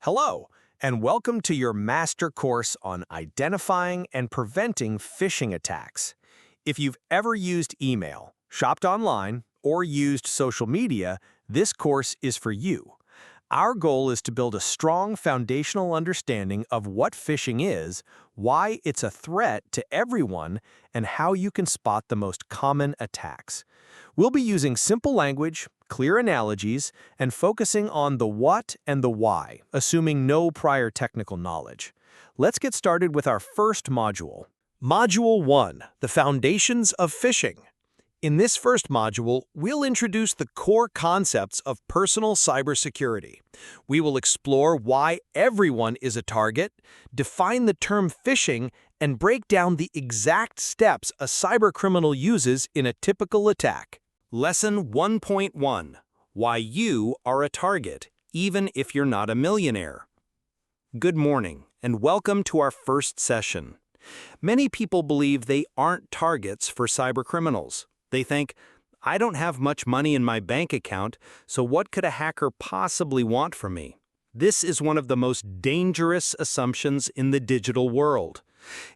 Hello, and welcome to your master course on identifying and preventing phishing attacks. If you've ever used email, shopped online, or used social media, this course is for you. Our goal is to build a strong foundational understanding of what phishing is, why it's a threat to everyone, and how you can spot the most common attacks. We'll be using simple language, clear analogies, and focusing on the what and the why, assuming no prior technical knowledge. Let's get started with our first module. Module 1, the foundations of phishing. In this first module, we'll introduce the core concepts of personal cybersecurity. We will explore why everyone is a target, define the term phishing, and break down the exact steps a cybercriminal uses in a typical attack. Lesson 1.1: Why you are a target, even if you're not a millionaire. Good morning, and welcome to our first session. Many people believe they aren't targets for cybercriminals. They think, I don't have much money in my bank account, so what could a hacker possibly want from me? This is one of the most dangerous assumptions in the digital world.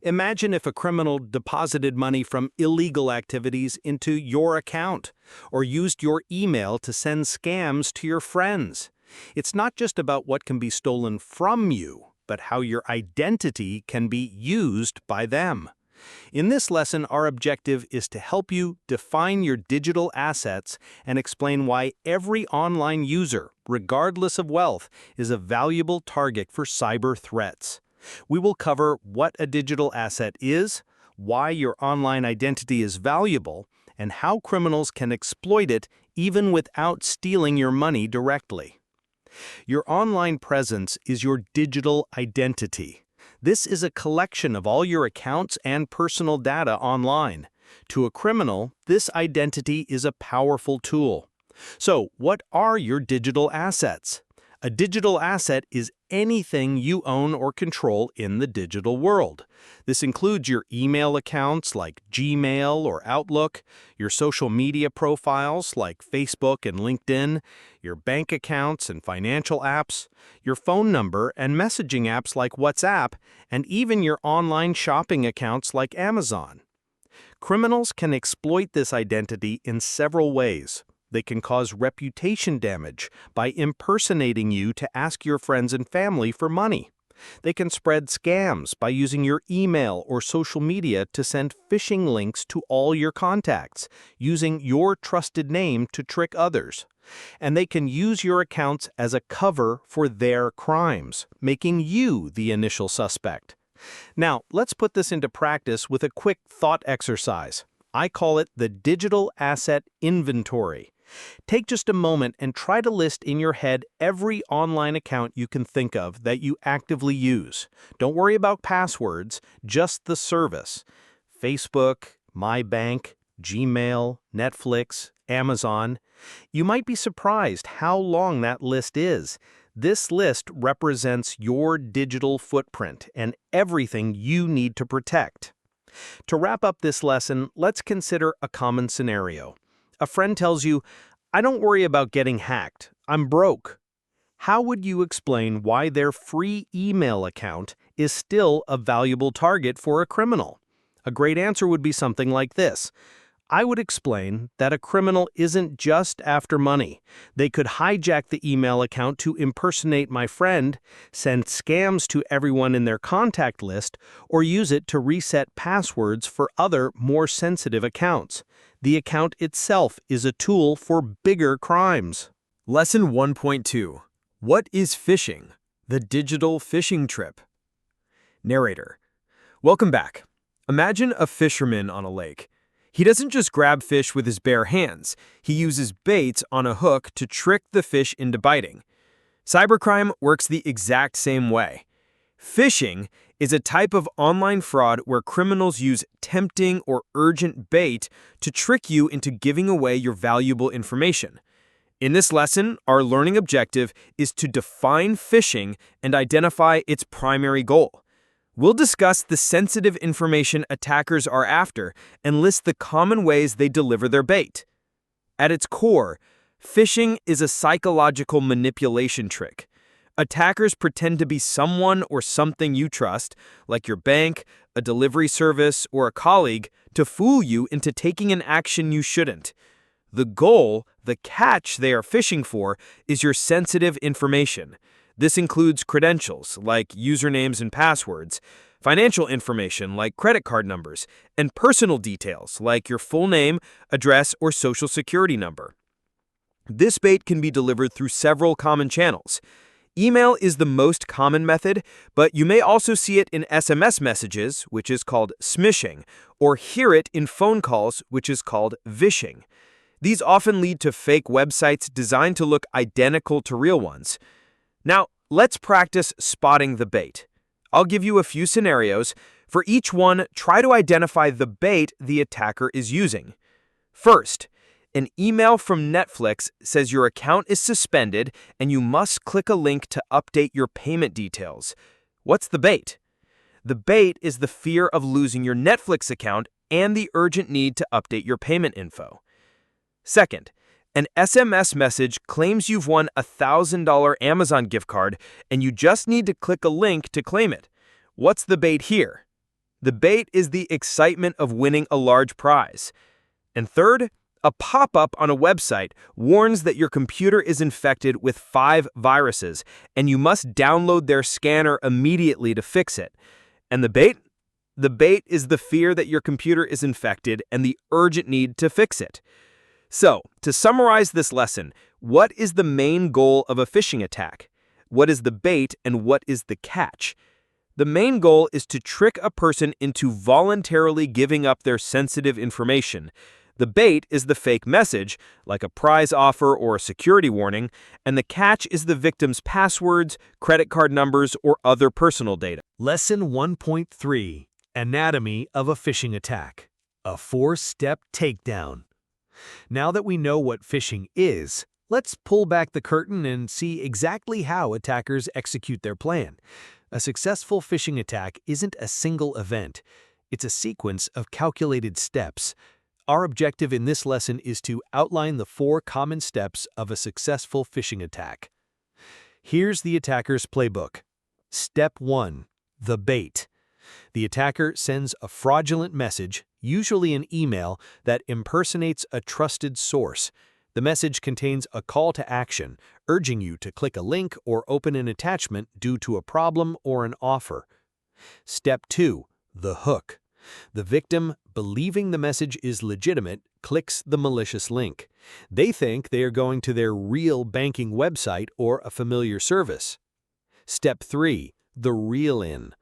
Imagine if a criminal deposited money from illegal activities into your account, or used your email to send scams to your friends. It's not just about what can be stolen from you, but how your identity can be used by them. In this lesson, our objective is to help you define your digital assets and explain why every online user, regardless of wealth, is a valuable target for cyber threats. We will cover what a digital asset is, why your online identity is valuable, and how criminals can exploit it even without stealing your money directly. Your online presence is your digital identity. This is a collection of all your accounts and personal data online. To a criminal, this identity is a powerful tool. So, what are your digital assets? A digital asset is anything you own or control in the digital world. This includes your email accounts like Gmail or Outlook, your social media profiles like Facebook and LinkedIn, your bank accounts and financial apps, your phone number and messaging apps like WhatsApp, and even your online shopping accounts like Amazon. Criminals can exploit this identity in several ways. They can cause reputation damage by impersonating you to ask your friends and family for money. They can spread scams by using your email or social media to send phishing links to all your contacts, using your trusted name to trick others. And they can use your accounts as a cover for their crimes, making you the initial suspect. Now, let's put this into practice with a quick thought exercise. I call it the digital asset inventory. Take just a moment and try to list in your head every online account you can think of that you actively use. Don't worry about passwords, just the service. Facebook, my bank, Gmail, Netflix, Amazon. You might be surprised how long that list is. This list represents your digital footprint and everything you need to protect. To wrap up this lesson, let's consider a common scenario. A friend tells you, I don't worry about getting hacked, I'm broke. How would you explain why their free email account is still a valuable target for a criminal? A great answer would be something like this. I would explain that a criminal isn't just after money. They could hijack the email account to impersonate my friend, send scams to everyone in their contact list, or use it to reset passwords for other, more sensitive accounts. The account itself is a tool for bigger crimes. Lesson 1.2. What is phishing? The digital phishing trip. Narrator. Welcome back. Imagine a fisherman on a lake. He doesn't just grab fish with his bare hands. He uses baits on a hook to trick the fish into biting. Cybercrime works the exact same way. Phishing is a type of online fraud where criminals use tempting or urgent bait to trick you into giving away your valuable information. In this lesson, our learning objective is to define phishing and identify its primary goal. We'll discuss the sensitive information attackers are after and list the common ways they deliver their bait. At its core, phishing is a psychological manipulation trick. Attackers pretend to be someone or something you trust, like your bank, a delivery service, or a colleague, to fool you into taking an action you shouldn't. The goal, the catch they are phishing for, is your sensitive information. This includes credentials, like usernames and passwords, financial information, like credit card numbers, and personal details, like your full name, address, or social security number. This bait can be delivered through several common channels. Email is the most common method, but you may also see it in SMS messages, which is called smishing, or hear it in phone calls, which is called vishing. These often lead to fake websites designed to look identical to real ones. Now, let's practice spotting the bait. I'll give you a few scenarios. For each one, try to identify the bait the attacker is using. First, an email from Netflix says your account is suspended and you must click a link to update your payment details. What's the bait? The bait is the fear of losing your Netflix account and the urgent need to update your payment info. Second, an SMS message claims you've won a $1,000 Amazon gift card and you just need to click a link to claim it. What's the bait here? The bait is the excitement of winning a large prize. And third, a pop-up on a website warns that your computer is infected with 5 viruses and you must download their scanner immediately to fix it. And the bait? The bait is the fear that your computer is infected and the urgent need to fix it. So, to summarize this lesson, what is the main goal of a phishing attack? What is the bait and what is the catch? The main goal is to trick a person into voluntarily giving up their sensitive information. The bait is the fake message, like a prize offer or a security warning, and the catch is the victim's passwords, credit card numbers, or other personal data. Lesson 1.3: Anatomy of a Phishing Attack. A 4-step takedown. Now that we know what phishing is, let's pull back the curtain and see exactly how attackers execute their plan. A successful phishing attack isn't a single event. It's a sequence of calculated steps. Our objective in this lesson is to outline the 4 common steps of a successful phishing attack. Here's the attacker's playbook. Step 1. The bait. The attacker sends a fraudulent message, usually an email, that impersonates a trusted source. The message contains a call to action, urging you to click a link or open an attachment due to a problem or an offer. Step 2. The hook. The victim, believing the message is legitimate, clicks the malicious link. They think they are going to their real banking website or a familiar service. Step 3. The reel-in.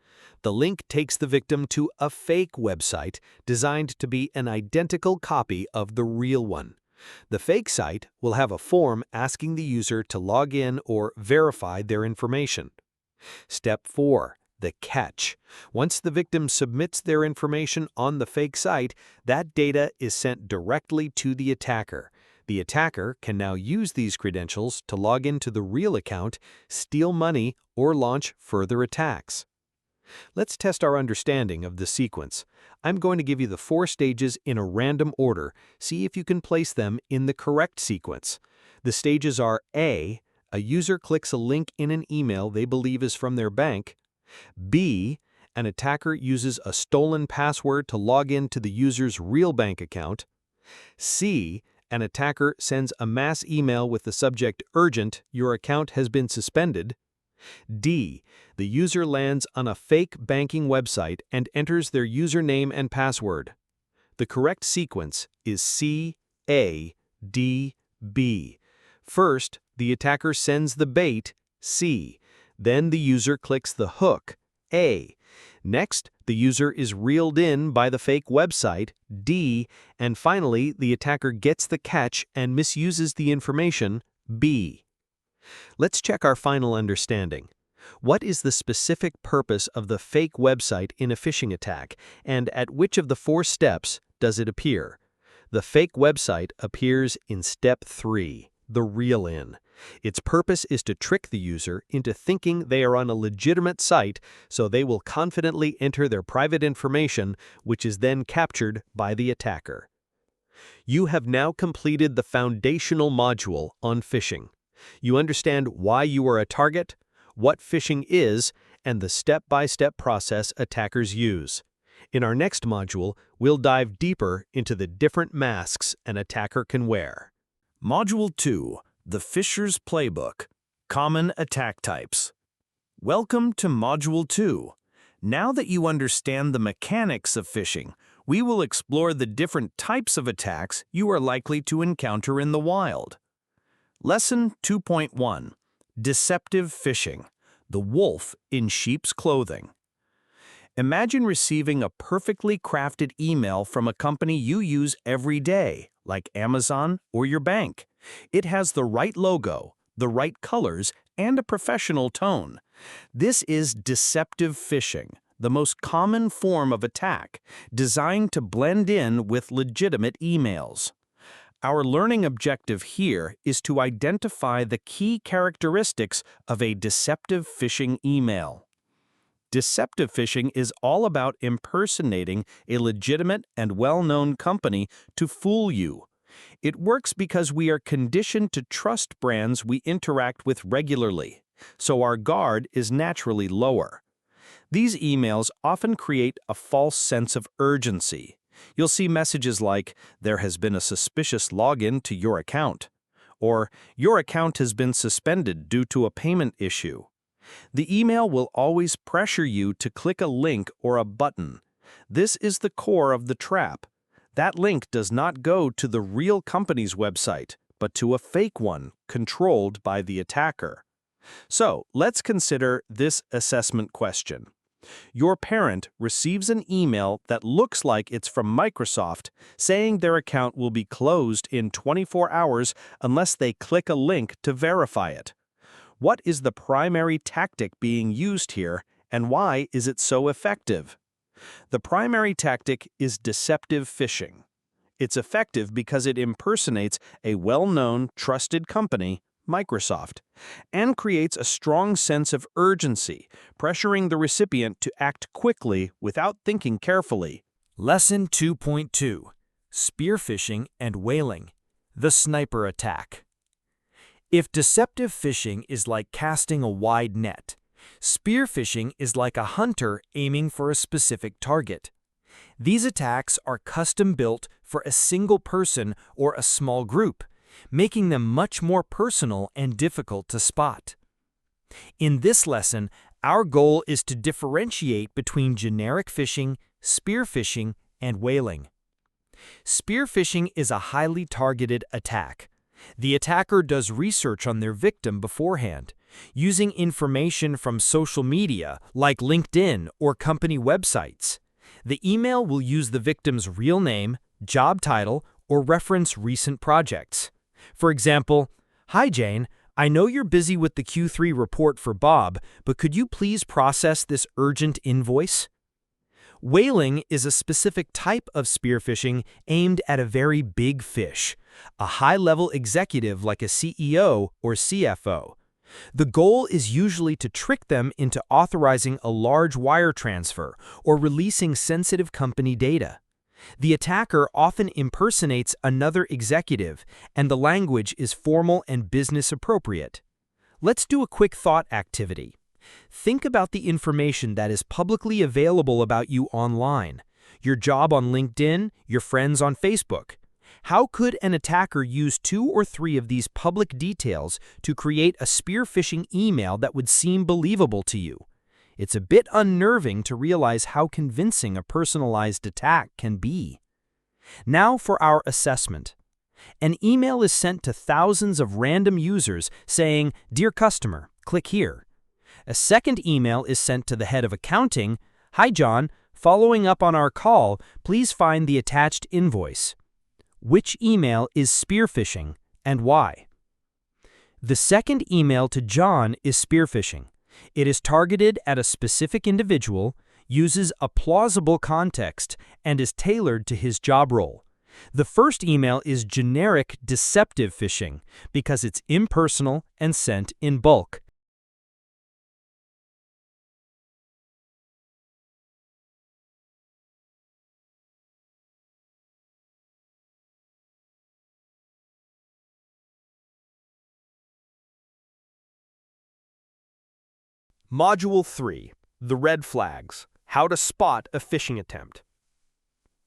The link takes the victim to a fake website designed to be an identical copy of the real one. The fake site will have a form asking the user to log in or verify their information. Step 4. The catch. Once the victim submits their information on the fake site, that data is sent directly to the attacker. The attacker can now use these credentials to log into the real account, steal money, or launch further attacks. Let's test our understanding of the sequence. I'm going to give you the 4 stages in a random order. See if you can place them in the correct sequence. The stages are A. A user clicks a link in an email they believe is from their bank. B. An attacker uses a stolen password to log in to the user's real bank account. C. An attacker sends a mass email with the subject "Urgent, your account has been suspended." D. The user lands on a fake banking website and enters their username and password. The correct sequence is C, A, D, B. First, the attacker sends the bait, C. Then the user clicks the hook, A. Next, the user is reeled in by the fake website, D. And finally, the attacker gets the catch and misuses the information, B. Let's check our final understanding. What is the specific purpose of the fake website in a phishing attack, and at which of the 4 steps does it appear? The fake website appears in step 3, the reel-in. Its purpose is to trick the user into thinking they are on a legitimate site, so they will confidently enter their private information, which is then captured by the attacker. You have now completed the foundational module on phishing. You understand why you are a target, what phishing is, and the step-by-step process attackers use. In our next module, we'll dive deeper into the different masks an attacker can wear. Module 2. The Phisher's Playbook. Common Attack Types. Welcome to Module 2. Now that you understand the mechanics of phishing, we will explore the different types of attacks you are likely to encounter in the wild. Lesson 2.1. Deceptive Phishing. The wolf in sheep's clothing. Imagine receiving a perfectly crafted email from a company you use every day, like Amazon or your bank. It has the right logo, the right colors, and a professional tone. This is deceptive phishing, the most common form of attack, designed to blend in with legitimate emails. Our learning objective here is to identify the key characteristics of a deceptive phishing email. Deceptive phishing is all about impersonating a legitimate and well-known company to fool you. It works because we are conditioned to trust brands we interact with regularly, so our guard is naturally lower. These emails often create a false sense of urgency. You'll see messages like, "There has been a suspicious login to your account," or "Your account has been suspended due to a payment issue." The email will always pressure you to click a link or a button. This is the core of the trap. That link does not go to the real company's website, but to a fake one controlled by the attacker. So, let's consider this assessment question. Your parent receives an email that looks like it's from Microsoft saying their account will be closed in 24 hours unless they click a link to verify it. What is the primary tactic being used here, and why is it so effective? The primary tactic is deceptive phishing. It's effective because it impersonates a well-known, trusted company, Microsoft, and creates a strong sense of urgency, pressuring the recipient to act quickly without thinking carefully. Lesson 2.2. Spear Phishing and Whaling. The Sniper Attack. If deceptive phishing is like casting a wide net, spear phishing is like a hunter aiming for a specific target. These attacks are custom-built for a single person or a small group, making them much more personal and difficult to spot. In this lesson, our goal is to differentiate between generic phishing, spear phishing, and whaling. Spear phishing is a highly targeted attack. The attacker does research on their victim beforehand, using information from social media like LinkedIn or company websites. The email will use the victim's real name, job title, or reference recent projects. For example, "Hi Jane, I know you're busy with the Q3 report for Bob, but could you please process this urgent invoice?" Whaling is a specific type of spear phishing aimed at a very big fish, a high-level executive like a CEO or CFO. The goal is usually to trick them into authorizing a large wire transfer or releasing sensitive company data. The attacker often impersonates another executive, and the language is formal and business appropriate. Let's do a quick thought activity. Think about the information that is publicly available about you online, your job on LinkedIn, your friends on Facebook. How could an attacker use 2 or 3 of these public details to create a spear phishing email that would seem believable to you? It's a bit unnerving to realize how convincing a personalized attack can be. Now for our assessment. An email is sent to thousands of random users saying, "Dear customer, click here." A second email is sent to the head of accounting, "Hi John, following up on our call, please find the attached invoice." Which email is spear phishing and why? The second email to John is spear phishing. It is targeted at a specific individual, uses a plausible context, and is tailored to his job role. The first email is generic deceptive phishing because it's impersonal and sent in bulk. Module 3. The Red Flags. How to Spot a Phishing Attempt.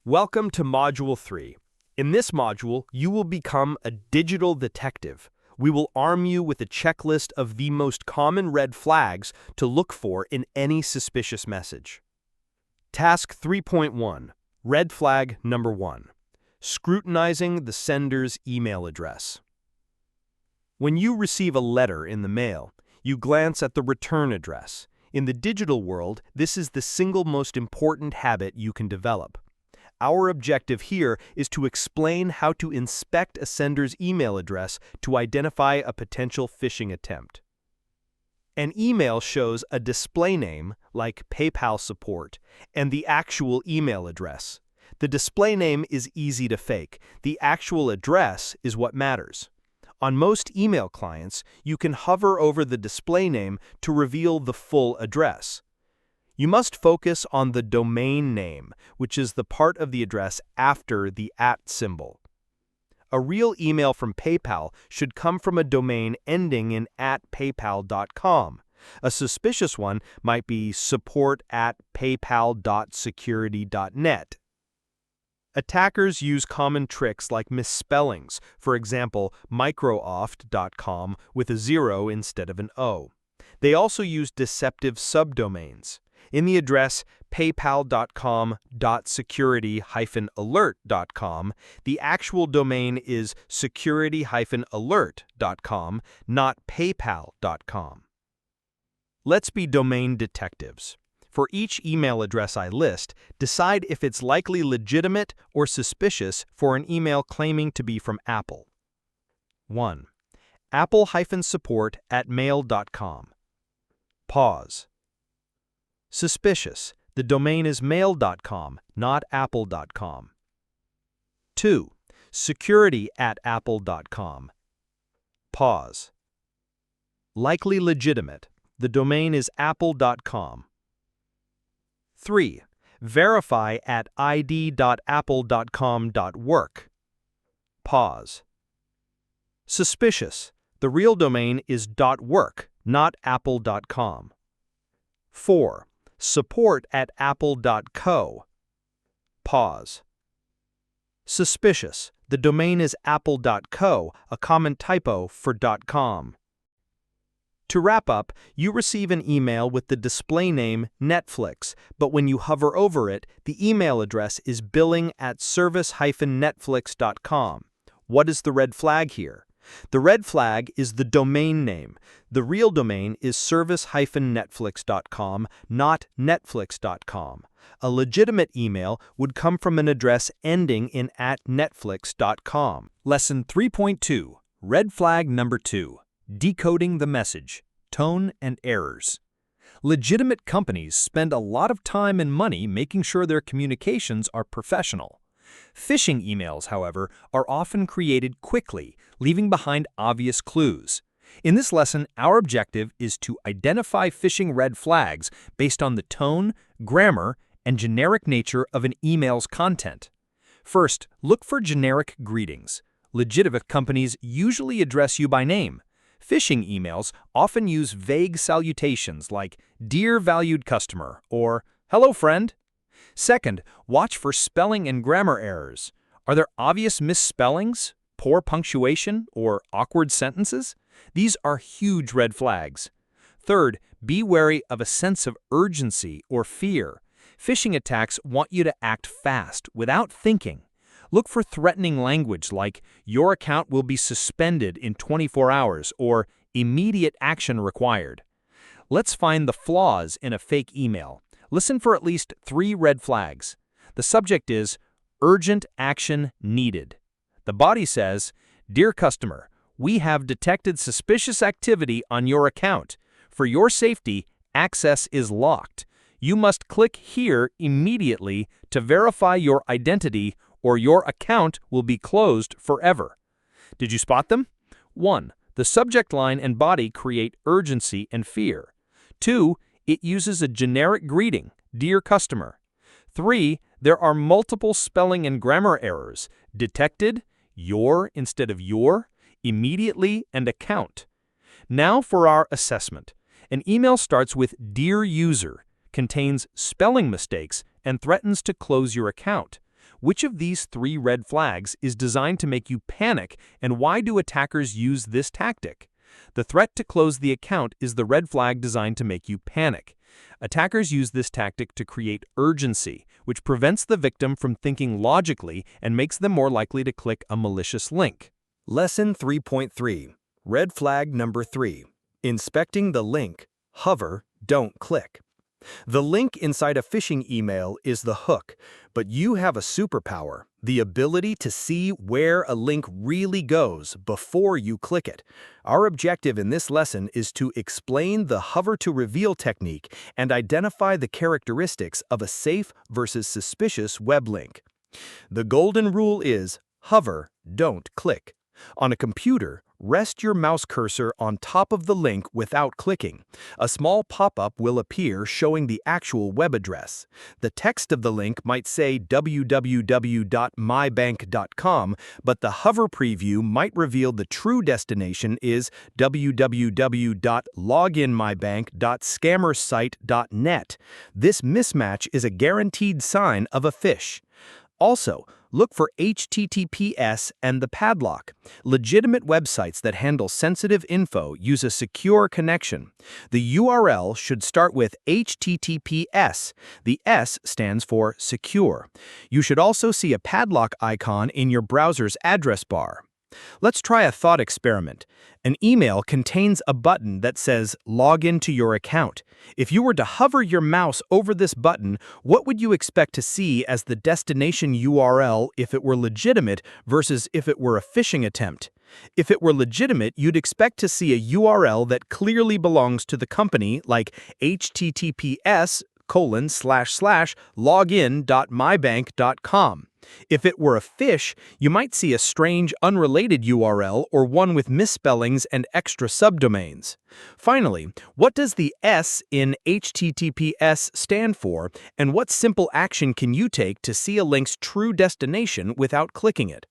Welcome to Module 3. In this module, you will become a digital detective. We will arm you with a checklist of the most common red flags to look for in any suspicious message. Task 3.1. Red Flag Number 1. Scrutinizing the sender's email address. When you receive a letter in the mail, you glance at the return address. In the digital world, this is the single most important habit you can develop. Our objective here is to explain how to inspect a sender's email address to identify a potential phishing attempt. An email shows a display name, like PayPal support, and the actual email address. The display name is easy to fake. The actual address is what matters. On most email clients, you can hover over the display name to reveal the full address. You must focus on the domain name, which is the part of the address after the @ symbol. A real email from PayPal should come from a domain ending in @paypal.com. A suspicious one might be support@paypal.security.net. Attackers use common tricks like misspellings, for example, microoft.com with a 0 instead of an O. They also use deceptive subdomains. In the address paypal.com.security-alert.com, the actual domain is security-alert.com, not paypal.com. Let's be domain detectives. For each email address I list, decide if it's likely legitimate or suspicious for an email claiming to be from Apple. 1. Apple-support@mail.com. Pause. Suspicious. The domain is mail.com, not apple.com. 2. Security@apple.com. Pause. Likely legitimate. The domain is apple.com. 3. Verify@id.apple.com.work. Pause. Suspicious. The real domain is .work, not apple.com. 4. Support@apple.co. Pause. Suspicious. The domain is apple.co, a common typo for .com. To wrap up, you receive an email with the display name Netflix, but when you hover over it, the email address is billing@service-netflix.com. What is the red flag here? The red flag is the domain name. The real domain is service-netflix.com, not netflix.com. A legitimate email would come from an address ending in @netflix.com. Lesson 3.2. Red Flag Number 2. Decoding the message, tone, and errors. Legitimate companies spend a lot of time and money making sure their communications are professional. Phishing emails, however, are often created quickly, leaving behind obvious clues. In this lesson, our objective is to identify phishing red flags based on the tone, grammar, and generic nature of an email's content. First, look for generic greetings. Legitimate companies usually address you by name. Phishing emails often use vague salutations like "Dear valued customer" or "Hello friend." Second, watch for spelling and grammar errors. Are there obvious misspellings, poor punctuation, or awkward sentences? These are huge red flags. Third, be wary of a sense of urgency or fear. Phishing attacks want you to act fast, without thinking. Look for threatening language like "Your account will be suspended in 24 hours" or "Immediate action required." Let's find the flaws in a fake email. Listen for at least 3 red flags. The subject is "Urgent action needed." The body says, "Dear customer, we have detected suspicious activity on your account. For your safety, access is locked. You must click here immediately to verify your identity or your account will be closed forever." Did you spot them? 1. The subject line and body create urgency and fear. 2. It uses a generic greeting, "Dear customer." 3. There are multiple spelling and grammar errors, detected, your instead of your, immediately, and account. Now for our assessment. An email starts with "Dear user," contains spelling mistakes, and threatens to close your account. Which of these 3 red flags is designed to make you panic, and why do attackers use this tactic? The threat to close the account is the red flag designed to make you panic. Attackers use this tactic to create urgency, which prevents the victim from thinking logically and makes them more likely to click a malicious link. Lesson 3.3. Red flag number 3. Inspecting the link. Hover, don't click. The link inside a phishing email is the hook, but you have a superpower, the ability to see where a link really goes before you click it. Our objective in this lesson is to explain the hover to reveal technique and identify the characteristics of a safe versus suspicious web link. The golden rule is hover, don't click. On a computer, rest your mouse cursor on top of the link without clicking. A small pop-up will appear showing the actual web address. The text of the link might say www.mybank.com, but the hover preview might reveal the true destination is www.loginmybank.scammersite.net. This mismatch is a guaranteed sign of a phish. Also, look for HTTPS and the padlock. Legitimate websites that handle sensitive info use a secure connection. The URL should start with HTTPS. The S stands for secure. You should also see a padlock icon in your browser's address bar. Let's try a thought experiment. An email contains a button that says "Log into your account." If you were to hover your mouse over this button, what would you expect to see as the destination URL if it were legitimate versus if it were a phishing attempt? If it were legitimate, you'd expect to see a URL that clearly belongs to the company, like https://login.mybank.com. If it were a phish, you might see a strange, unrelated URL or one with misspellings and extra subdomains. Finally, what does the S in HTTPS stand for, and what simple action can you take to see a link's true destination without clicking it?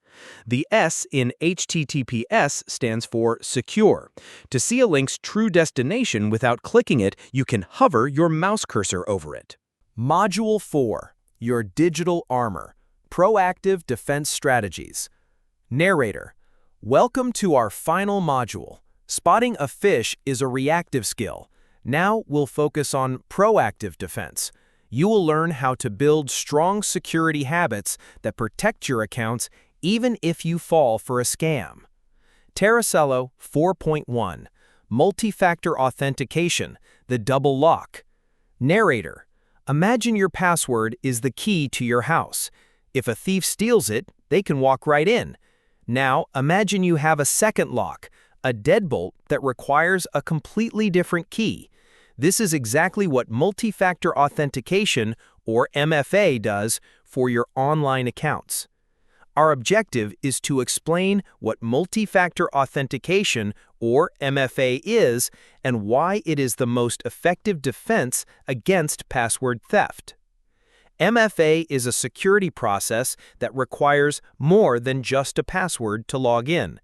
The S in HTTPS stands for secure. To see a link's true destination without clicking it, you can hover your mouse cursor over it. Module 4. Your digital armor. Proactive defense strategies. Narrator: welcome to our final module. Spotting a phish is a reactive skill. Now we'll focus on proactive defense. You will learn how to build strong security habits that protect your accounts even if you fall for a scam. Terracello 4.1. Multi-Factor Authentication, the double lock. Narrator: imagine your password is the key to your house. If a thief steals it, they can walk right in. Now, imagine you have a second lock, a deadbolt that requires a completely different key. This is exactly what multi-factor authentication, or MFA, does for your online accounts. Our objective is to explain what multi-factor authentication, or MFA, is and why it is the most effective defense against password theft. MFA is a security process that requires more than just a password to log in.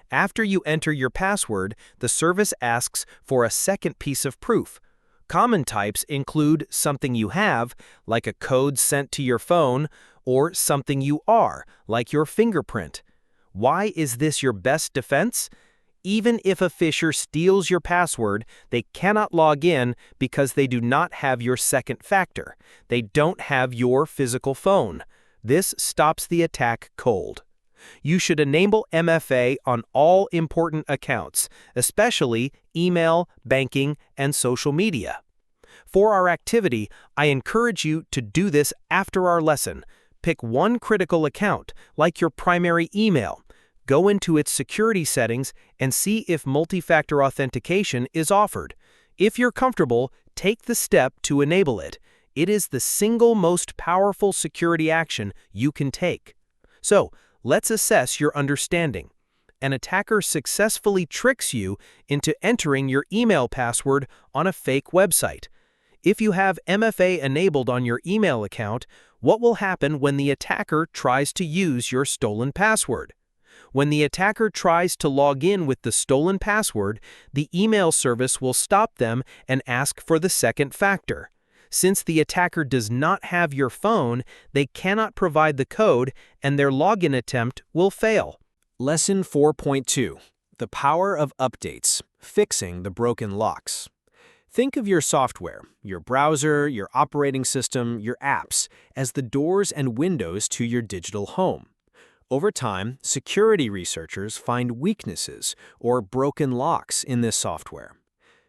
After you enter your password, the service asks for a second piece of proof. Common types include something you have, like a code sent to your phone, or something you are, like your fingerprint. Why is this your best defense? Even if a phisher steals your password, they cannot log in because they do not have your second factor. They don't have your physical phone. This stops the attack cold. You should enable MFA on all important accounts, especially email, banking, and social media. For our activity, I encourage you to do this after our lesson. Pick one critical account, like your primary email. Go into its security settings and see if multi-factor authentication is offered. If you're comfortable, take the step to enable it. It is the single most powerful security action you can take. So, let's assess your understanding. An attacker successfully tricks you into entering your email password on a fake website. If you have MFA enabled on your email account, what will happen when the attacker tries to use your stolen password? When the attacker tries to log in with the stolen password, the email service will stop them and ask for the second factor. Since the attacker does not have your phone, they cannot provide the code and their login attempt will fail. Lesson 4.2. The power of updates, fixing the broken locks. Think of your software, your browser, your operating system, your apps, as the doors and windows to your digital home. Over time, security researchers find weaknesses or broken locks in this software.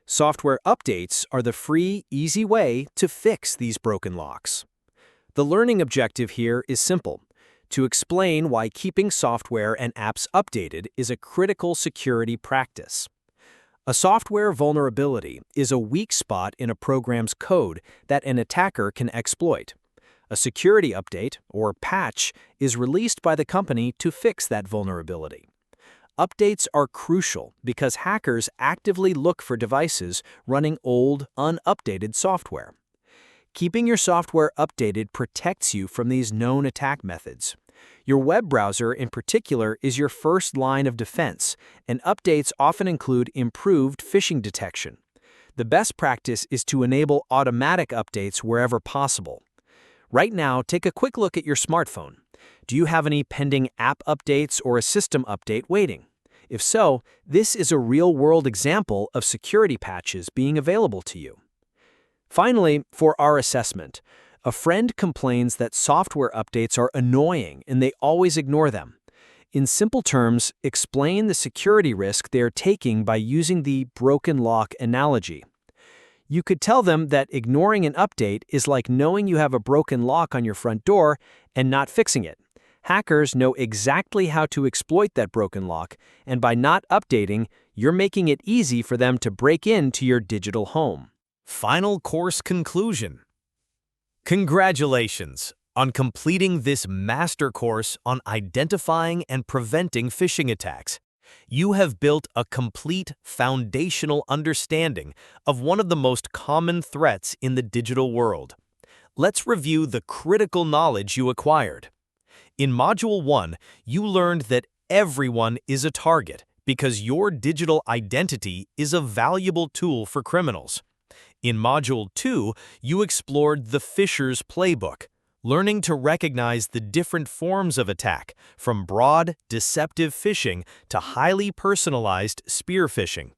Software updates are the free, easy way to fix these broken locks. The learning objective here is simple: to explain why keeping software and apps updated is a critical security practice. A software vulnerability is a weak spot in a program's code that an attacker can exploit. A security update, or patch, is released by the company to fix that vulnerability. Updates are crucial because hackers actively look for devices running old, unupdated software. Keeping your software updated protects you from these known attack methods. Your web browser, in particular, is your first line of defense, and updates often include improved phishing detection. The best practice is to enable automatic updates wherever possible. Right now, take a quick look at your smartphone. Do you have any pending app updates or a system update waiting? If so, this is a real-world example of security patches being available to you. Finally, for our assessment, a friend complains that software updates are annoying and they always ignore them. In simple terms, explain the security risk they are taking by using the broken lock analogy. You could tell them that ignoring an update is like knowing you have a broken lock on your front door and not fixing it. Hackers know exactly how to exploit that broken lock, and by not updating, you're making it easy for them to break into your digital home. Final course conclusion. Congratulations on completing this master course on identifying and preventing phishing attacks. You have built a complete foundational understanding of one of the most common threats in the digital world. Let's review the critical knowledge you acquired. In Module 1, you learned that everyone is a target because your digital identity is a valuable tool for criminals. In Module 2, you explored the Phisher's Playbook, learning to recognize the different forms of attack, from broad, deceptive phishing to highly personalized spear phishing.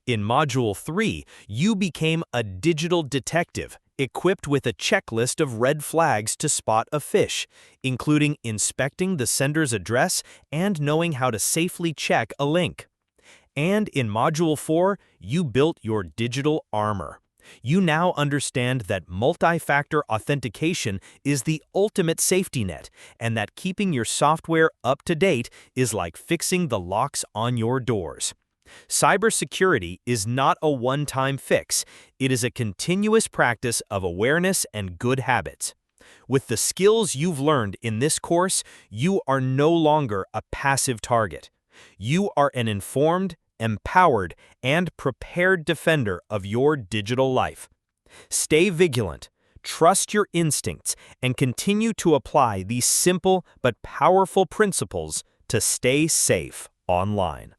In Module 3, you became a digital detective, equipped with a checklist of red flags to spot a phish, including inspecting the sender's address and knowing how to safely check a link. And in Module 4, you built your digital armor. You now understand that multi-factor authentication is the ultimate safety net, and that keeping your software up to date is like fixing the locks on your doors. Cybersecurity is not a one-time fix. It is a continuous practice of awareness and good habits. With the skills you've learned in this course, you are no longer a passive target. You are an informed, empowered, and prepared defender of your digital life. Stay vigilant, trust your instincts, and continue to apply these simple but powerful principles to stay safe online.